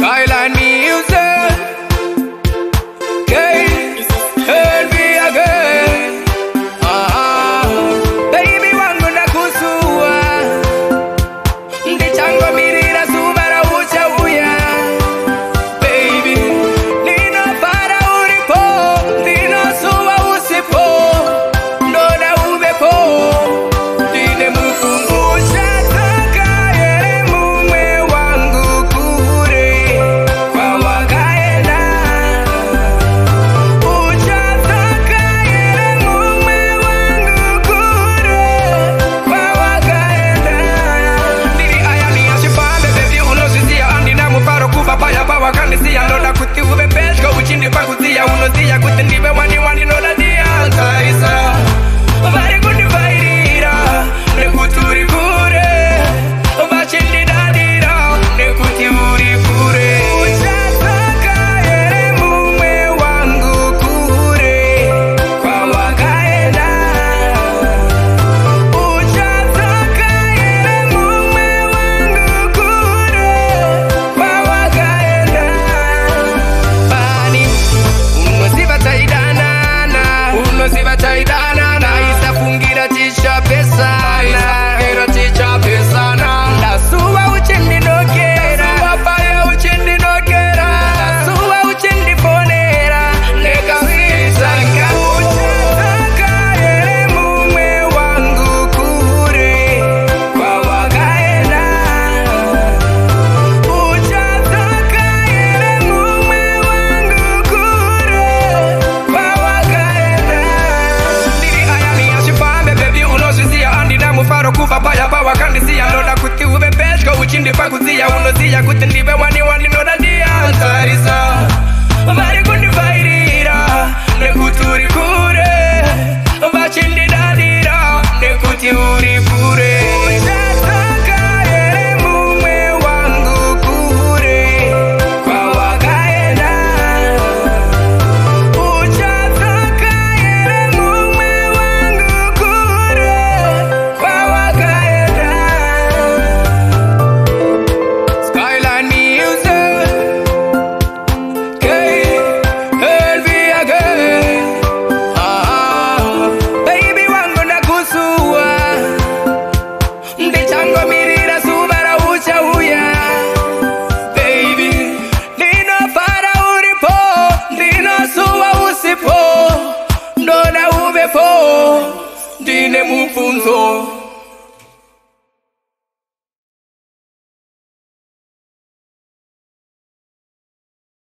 Skyline music. Okay, heard me again. Baby wangu nakusua, ndichango mirira subara ucha uya. Baby, nino para uripo, nino suwa usipo, ndona ubepo, dine mukumbusha toka yele mume wangu kure, kwa wakaenda. Ucha toka yele mume wangu kure, kwa wakaenda. Ndiri aya ni ashipambe baby unozizia andi na mufaro kuva paya pa wakanisia ndoda kuti ube peshko uchindi pakuzia unozia kuti ndibe wani ndoda dia taisa vari kundivairira nekuturi kure vachindi dadira nekuti uri kure. Uchatoka yere mume wangu kure kwa wakaenda. Uchatoka yere mume wangu kure kwa wakaenda. Bani unoziva taidanana, unoziva taidanana, isafungira tisha pesana, isafungira tisha pesana. Ndasuwa uchindi nokera, wapaya uchindi nokera, ndasuwa uchindi ponera, nekafisanga. Uchatoka yere mume wangu kure kwa wakaenda. Uchatoka yere mume wangu kure kwa wakaenda. Ndiri aya ni ashipambe baby unozizia andi na mufaro kuva paya pa wakandisia ndoda kuti ube peshko uchindi pakuzia unozia kuti ndibe wani ndoda dia tarisa vari kundivairira nekuturi kure